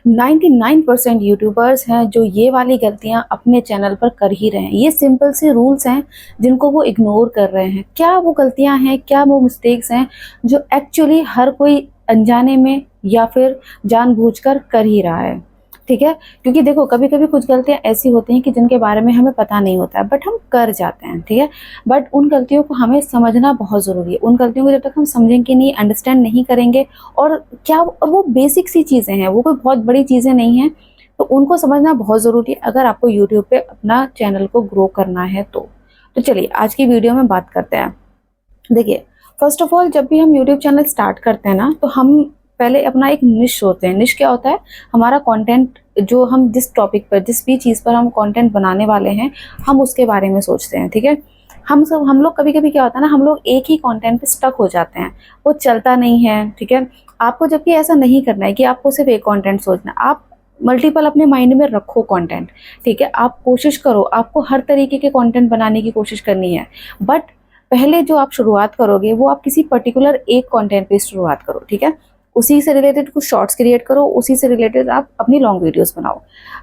99% YouTubers हैं जो ये वाली गलतियां अपने चैनल पर कर ही रहे हैं। ये सिंपल से रूल्स हैं जिनको वो इग्नोर कर रहे हैं। क्या वो गलतियां हैं, क्या वो मिस्टेक्स हैं जो एक्चुअली हर कोई अनजाने में या फिर जानबूझकर कर ही रहा है। ठीक है, क्योंकि देखो कभी कभी कुछ गलतियां ऐसी होती हैं कि जिनके बारे में हमें पता नहीं होता है बट हम कर जाते हैं। ठीक है, बट उन गलतियों को हमें समझना बहुत ज़रूरी है। उन गलतियों को जब तक हम समझेंगे नहीं, अंडरस्टैंड नहीं करेंगे, और क्या वो बेसिक सी चीज़ें हैं, वो कोई बहुत बड़ी चीज़ें नहीं हैं, तो उनको समझना बहुत ज़रूरी है अगर आपको यूट्यूब पे अपना चैनल को ग्रो करना है तो चलिए आज की वीडियो में बात करते हैं। देखिए, फर्स्ट ऑफ ऑल जब भी हम यूट्यूब चैनल स्टार्ट करते हैं ना, तो हम पहले अपना एक निश सोचते हैं। निश क्या होता है? हमारा कंटेंट, जो हम जिस टॉपिक पर, जिस भी चीज़ पर हम कंटेंट बनाने वाले हैं, हम उसके बारे में सोचते हैं। ठीक है, हम लोग कभी कभी क्या होता है ना, हम लोग एक ही कंटेंट पे स्टक हो जाते हैं, वो चलता नहीं है। ठीक है, आपको जबकि ऐसा नहीं करना है कि आपको सिर्फ एक कंटेंट सोचना है, आप मल्टीपल अपने माइंड में रखो कंटेंट। ठीक है, आप कोशिश करो, आपको हर तरीके के कंटेंट बनाने की कोशिश करनी है, बट पहले जो आप शुरुआत करोगे वो आप किसी पर्टिकुलर एक कंटेंट पे शुरुआत करो। ठीक है, उसी से रिलेटेड कुछ शॉर्ट्स क्रिएट करो, उसी से रिलेटेड आप अपनी लॉन्ग वीडियोस बनाओ।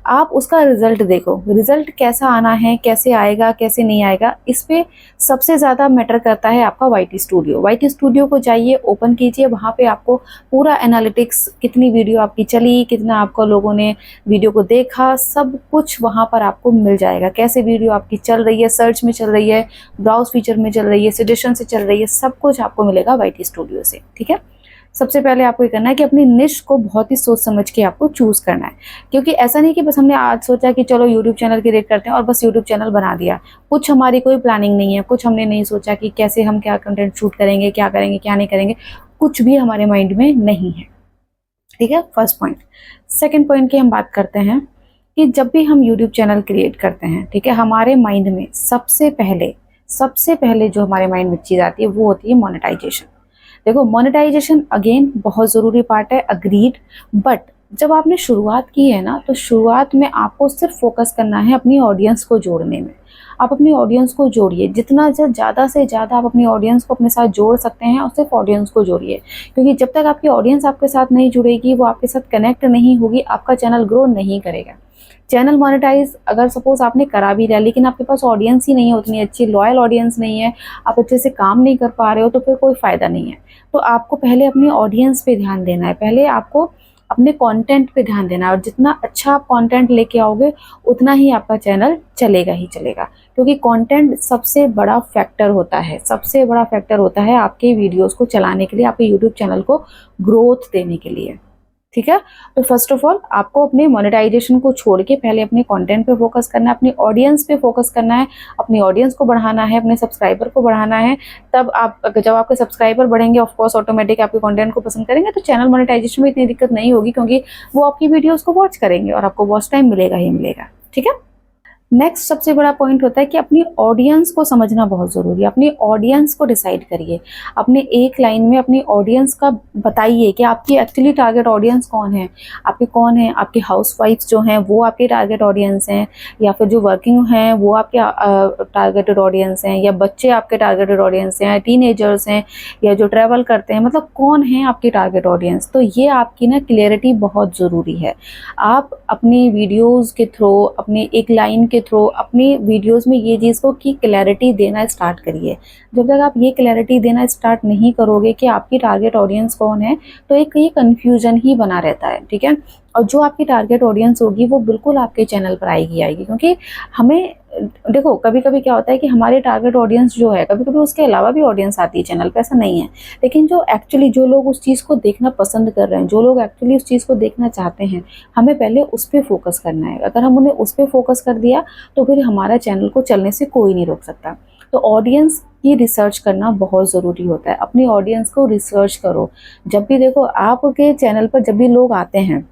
आप उसका रिजल्ट देखो, रिजल्ट कैसा आना है, कैसे आएगा, कैसे नहीं आएगा, इस पे सबसे ज़्यादा मैटर करता है आपका वाईटी स्टूडियो। वाईटी स्टूडियो को जाइए, ओपन कीजिए, वहाँ पे आपको पूरा एनालिटिक्स, कितनी वीडियो आपकी चली, कितना आपको लोगों ने वीडियो को देखा, सब कुछ वहाँ पर आपको मिल जाएगा। कैसे वीडियो आपकी चल रही है, सर्च में चल रही है, ब्राउज फीचर में चल रही है, सजेशन से चल रही है, सब कुछ आपको मिलेगा वाईटी स्टूडियो से। ठीक है, सबसे पहले आपको ये करना है कि अपनी निश को बहुत ही सोच समझ के आपको चूज करना है, क्योंकि ऐसा नहीं कि बस हमने आज सोचा कि चलो यूट्यूब चैनल क्रिएट करते हैं और बस यूट्यूब चैनल बना दिया। कुछ हमारी कोई प्लानिंग नहीं है, कुछ हमने नहीं सोचा कि कैसे हम क्या कंटेंट शूट करेंगे, क्या करेंगे, क्या नहीं करेंगे, कुछ भी हमारे माइंड में नहीं है। ठीक है, फर्स्ट पॉइंट। सेकेंड पॉइंट की हम बात करते हैं कि जब भी हम यूट्यूब चैनल क्रिएट करते हैं, ठीक है, हमारे माइंड में सबसे पहले जो हमारे माइंड में चीज़ आती है वो होती है मोनेटाइजेशन। देखो, मोनेटाइजेशन अगेन बहुत ज़रूरी पार्ट है, अग्रीड, बट जब आपने शुरुआत की है ना, तो शुरुआत में आपको सिर्फ फोकस करना है अपनी ऑडियंस को जोड़ने में। आप अपनी ऑडियंस को जोड़िए, जितना ज़्यादा से ज़्यादा आप अपनी ऑडियंस को अपने साथ जोड़ सकते हैं और सिर्फ ऑडियंस को जोड़िए, क्योंकि जब तक आपकी ऑडियंस आपके साथ नहीं जुड़ेगी, वो आपके साथ कनेक्ट नहीं होगी, आपका चैनल ग्रो नहीं करेगा। चैनल मोनेटाइज अगर सपोज आपने करा भी लिया, लेकिन आपके पास ऑडियंस ही नहीं है, उतनी अच्छी लॉयल ऑडियंस नहीं है, आप अच्छे से काम नहीं कर पा रहे हो, तो फिर कोई फ़ायदा नहीं है। तो आपको पहले अपनी ऑडियंस पे ध्यान देना है, पहले आपको अपने कंटेंट पे ध्यान देना है, और जितना अच्छा आप कंटेंट लेके आओगे उतना ही आपका चैनल चलेगा ही चलेगा, क्योंकि कंटेंट सबसे बड़ा फैक्टर होता है, सबसे बड़ा फैक्टर होता है आपके वीडियोस को चलाने के लिए, आपके यूट्यूब चैनल को ग्रोथ देने के लिए। ठीक है, तो फर्स्ट ऑफ ऑल आपको अपने मोनेटाइजेशन को छोड़ के पहले अपने कंटेंट पे फोकस करना है, अपनी ऑडियंस पे फोकस करना है, अपनी ऑडियंस को बढ़ाना है, अपने सब्सक्राइबर को बढ़ाना है। तब जब आपके सब्सक्राइबर बढ़ेंगे, ऑफ कोर्स ऑटोमेटिक आपके कंटेंट को पसंद करेंगे, तो चैनल मोनेटाइजेशन में इतनी दिक्कत नहीं होगी, क्योंकि वो आपकी वीडियोस को वॉच करेंगे और आपको वॉच टाइम मिलेगा ही मिलेगा। ठीक है, नेक्स्ट सबसे बड़ा पॉइंट होता है कि अपनी ऑडियंस को समझना बहुत ज़रूरी है। अपनी ऑडियंस को डिसाइड करिए, अपने एक लाइन में अपनी ऑडियंस का बताइए कि आपकी एक्चुअली टारगेट ऑडियंस कौन है। आपके हाउसवाइफ्स जो हैं वो आपके टारगेट ऑडियंस हैं, या फिर जो वर्किंग हैं वो आपके टारगेटेड ऑडियंस हैं, या बच्चे आपके टारगेटेड ऑडियंस हैं, टीनेजर्स हैं, या जो ट्रैवल करते हैं, मतलब कौन है आपकी टारगेट ऑडियंस। तो ये आपकी ना क्लियरिटी बहुत ज़रूरी है। आप अपनी वीडियोज़ के थ्रू, अपनी एक लाइन के थ्रू अपनी वीडियोस में ये चीज़ को की क्लैरिटी देना स्टार्ट करिए। जब तक आप ये क्लैरिटी देना स्टार्ट नहीं करोगे कि आपकी टारगेट ऑडियंस कौन है, तो एक ये कन्फ्यूजन ही बना रहता है। ठीक है, और जो आपकी टारगेट ऑडियंस होगी वो बिल्कुल आपके चैनल पर आएगी, क्योंकि हमें देखो कभी कभी क्या होता है कि हमारे टारगेट ऑडियंस जो है, कभी कभी उसके अलावा भी ऑडियंस आती है चैनल पे, ऐसा नहीं है, लेकिन जो लोग उस चीज़ को देखना पसंद कर रहे हैं, जो लोग एक्चुअली उस चीज़ को देखना चाहते हैं, हमें पहले उस पर फोकस करना है। अगर हम उन्हें उस पर फोकस कर दिया तो फिर हमारा चैनल को चलने से कोई नहीं रोक सकता। तो ऑडियंस की रिसर्च करना बहुत ज़रूरी होता है, अपनी ऑडियंस को रिसर्च करो। जब भी देखो आपके चैनल पर जब भी लोग आते हैं,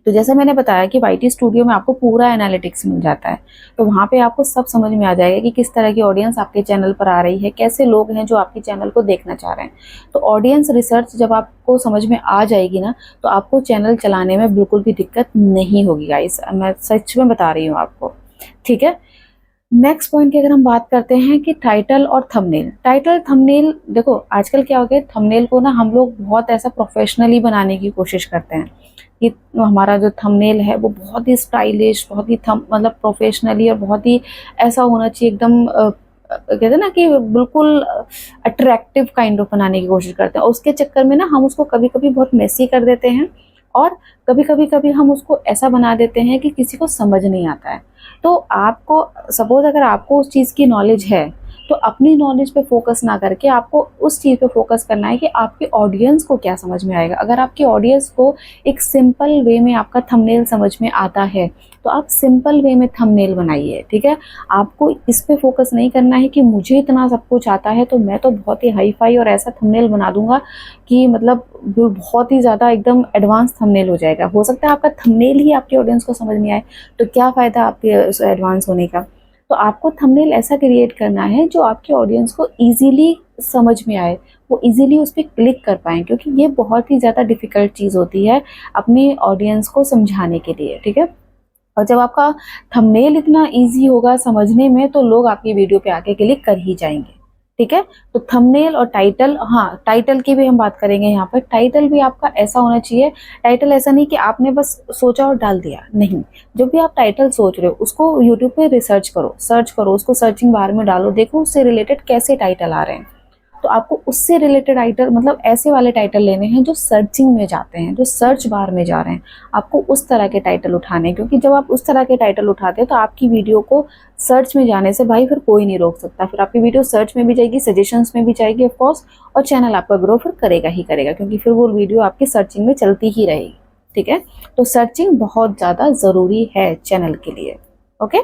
तो जैसे मैंने बताया कि वाईटी स्टूडियो में आपको पूरा एनालिटिक्स मिल जाता है, तो वहाँ पे आपको सब समझ में आ जाएगा कि किस तरह की ऑडियंस आपके चैनल पर आ रही है, कैसे लोग हैं जो आपके चैनल को देखना चाह रहे हैं। तो ऑडियंस रिसर्च जब आपको समझ में आ जाएगी ना, तो आपको चैनल चलाने में बिल्कुल भी दिक्कत नहीं होगी गाइस, मैं सच में बता रही हूँ आपको। ठीक है, नेक्स्ट पॉइंट की अगर हम बात करते हैं कि टाइटल और थंबनेल, देखो आजकल क्या हो गया, थंबनेल को ना हम लोग बहुत ऐसा प्रोफेशनली बनाने की कोशिश करते हैं। कि हमारा जो थंबनेल है वो बहुत ही स्टाइलिश, बहुत ही मतलब प्रोफेशनली और बहुत ही ऐसा होना चाहिए एकदम कहते हैं ना कि बिल्कुल अट्रैक्टिव काइंड ऑफ बनाने की कोशिश करते हैं, और उसके चक्कर में ना हम उसको कभी कभी बहुत मेसी कर देते हैं, और कभी हम उसको ऐसा बना देते हैं कि किसी को समझ नहीं आता है। तो आपको सपोज अगर आपको उस चीज़ की नॉलेज है, तो अपनी नॉलेज पे फोकस ना करके आपको उस चीज़ पे फोकस करना है कि आपके ऑडियंस को क्या समझ में आएगा। अगर आपकी ऑडियंस को एक सिंपल वे में आपका थंबनेल समझ में आता है, तो आप सिंपल वे में थंबनेल बनाइए, ठीक है। आपको इस पे फोकस नहीं करना है कि मुझे इतना सब कुछ आता है तो मैं तो बहुत ही हाई फाई और ऐसा थंबनेल बना दूंगा कि मतलब बहुत ही ज़्यादा एकदम एडवांस थंबनेल हो जाएगा। हो सकता है आपका थंबनेल ही आपकी ऑडियंस को समझ नहीं आए, तो क्या फ़ायदा आपके एडवांस होने का। तो आपको थंबनेल ऐसा क्रिएट करना है जो आपके ऑडियंस को ईजिली समझ में आए, वो ईजिली उस पर क्लिक कर पाएँ, क्योंकि ये बहुत ही ज़्यादा डिफ़िकल्ट चीज़ होती है अपने ऑडियंस को समझाने के लिए, ठीक है। और जब आपका थंबनेल इतना ईजी होगा समझने में, तो लोग आपकी वीडियो पे आके क्लिक कर ही जाएंगे, ठीक है। तो थंबनेल और टाइटल, हाँ टाइटल की भी हम बात करेंगे यहाँ पर। टाइटल भी आपका ऐसा होना चाहिए, टाइटल ऐसा नहीं कि आपने बस सोचा और डाल दिया, नहीं। जब भी आप टाइटल सोच रहे हो उसको यूट्यूब पे रिसर्च करो, सर्च करो, उसको सर्चिंग बार में डालो, देखो उससे रिलेटेड कैसे टाइटल आ रहे हैं। तो आपको उससे रिलेटेड टाइटल, मतलब ऐसे वाले टाइटल लेने हैं जो सर्चिंग में जाते हैं, जो सर्च बार में जा रहे हैं। आपको उस तरह के टाइटल उठाने हैं, क्योंकि जब आप उस तरह के टाइटल उठाते हैं तो आपकी वीडियो को सर्च में जाने से भाई फिर कोई नहीं रोक सकता। फिर आपकी वीडियो सर्च में भी जाएगी, सजेशंस में भी जाएगी ऑफकोर्स, और चैनल आपका ग्रो फिर करेगा ही करेगा, क्योंकि फिर वो वीडियो आपकी सर्चिंग में चलती ही रहेगी, ठीक है। तो सर्चिंग बहुत ज़्यादा ज़रूरी है चैनल के लिए, ओके।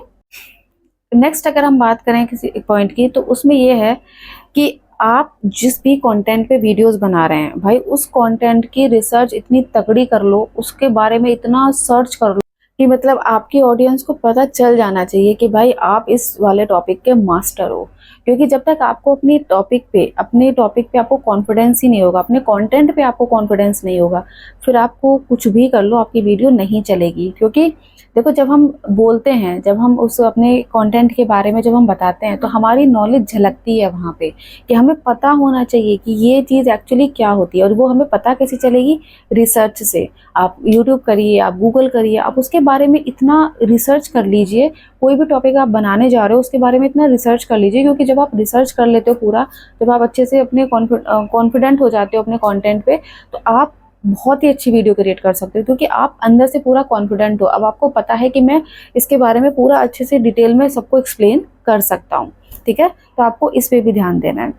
नेक्स्ट अगर हम बात करें किसी एक पॉइंट की, तो उसमें ये है कि आप जिस भी कंटेंट पे वीडियोस बना रहे हैं भाई, उस कंटेंट की रिसर्च इतनी तगड़ी कर लो, उसके बारे में इतना सर्च कर लो कि मतलब आपकी ऑडियंस को पता चल जाना चाहिए कि भाई आप इस वाले टॉपिक के मास्टर हो। क्योंकि जब तक आपको अपने टॉपिक पे आपको कॉन्फिडेंस ही नहीं होगा, अपने कंटेंट पे आपको कॉन्फिडेंस नहीं होगा, फिर आपको कुछ भी कर लो आपकी वीडियो नहीं चलेगी। क्योंकि देखो, जब हम बोलते हैं, जब हम उस अपने कंटेंट के बारे में जब हम बताते हैं, तो हमारी नॉलेज झलकती है वहाँ पे, कि हमें पता होना चाहिए कि ये चीज़ एक्चुअली क्या होती है। और वो हमें पता कैसे चलेगी? रिसर्च से। आप यूट्यूब करिए, आप गूगल करिए, आप उसके बारे में इतना रिसर्च कर लीजिए। कोई भी टॉपिक आप बनाने जा रहे हो उसके बारे में इतना रिसर्च कर लीजिए, क्योंकि जब आप रिसर्च कर लेते हो पूरा, जब आप अच्छे से अपने कॉन्फिडेंट हो जाते हो अपने कंटेंट पे, तो आप बहुत ही अच्छी वीडियो क्रिएट कर सकते हो, क्योंकि आप अंदर से पूरा कॉन्फिडेंट हो। अब आपको पता है कि मैं इसके बारे में पूरा अच्छे से डिटेल में सबको एक्सप्लेन कर सकता हूँ, ठीक है। तो आपको इस पे भी ध्यान देना है,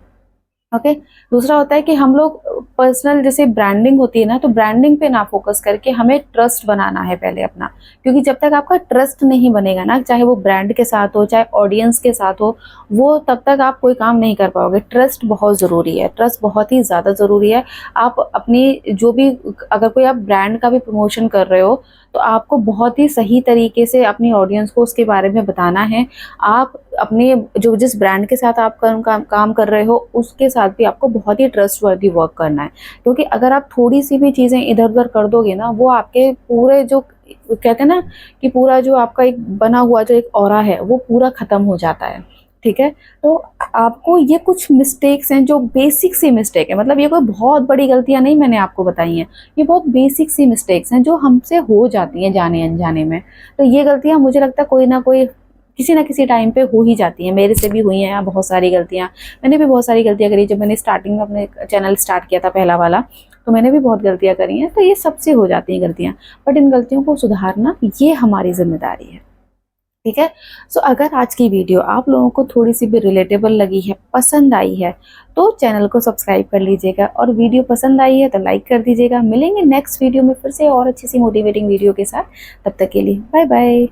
ओके। दूसरा होता है कि हम लोग पर्सनल जैसे ब्रांडिंग होती है ना, तो ब्रांडिंग पे ना फोकस करके हमें ट्रस्ट बनाना है पहले अपना। क्योंकि जब तक आपका ट्रस्ट नहीं बनेगा ना, चाहे वो ब्रांड के साथ हो चाहे ऑडियंस के साथ हो, वो तब तक आप कोई काम नहीं कर पाओगे। ट्रस्ट बहुत ज़रूरी है, ट्रस्ट बहुत ही ज़्यादा ज़रूरी है। आप अपनी जो भी, अगर कोई आप ब्रांड का भी प्रमोशन कर रहे हो, तो आपको बहुत ही सही तरीके से अपनी ऑडियंस को उसके बारे में बताना है। आप अपने जो जिस ब्रांड के साथ आप काम कर रहे हो उसके साथ भी आपको बहुत ही ट्रस्टवर्दी वर्क करना है। क्योंकि अगर आप थोड़ी सी भी चीज़ें इधर उधर कर दोगे ना, वो आपके पूरे जो कहते हैं ना कि पूरा जो आपका एक बना हुआ जो एक ऑरा है वो पूरा ख़त्म हो जाता है, ठीक है। तो आपको ये कुछ मिस्टेक्स हैं जो बेसिक सी मिस्टेक है, मतलब ये कोई बहुत बड़ी गलतियां नहीं मैंने आपको बताई हैं, ये बहुत बेसिक सी मिस्टेक्स हैं जो हमसे हो जाती हैं जाने अनजाने में। तो ये गलतियां मुझे लगता है कोई ना कोई किसी ना किसी टाइम पे हो ही जाती हैं। मेरे से भी हुई हैं बहुत सारी गलतियां, मैंने भी बहुत सारी गलतियां करी। जब मैंने स्टार्टिंग में अपने चैनल स्टार्ट किया था पहला वाला, तो मैंने भी बहुत गलतियां करी हैं। तो ये सबसे हो जाती हैं गलतियां, बट इन गलतियों को सुधारना ये हमारी जिम्मेदारी है, ठीक है। सो अगर आज की वीडियो आप लोगों को थोड़ी सी भी रिलेटेबल लगी है, पसंद आई है, तो चैनल को सब्सक्राइब कर लीजिएगा, और वीडियो पसंद आई है तो लाइक कर दीजिएगा। मिलेंगे नेक्स्ट वीडियो में फिर से और अच्छी सी मोटिवेटिंग वीडियो के साथ। तब तक के लिए बाय बाय।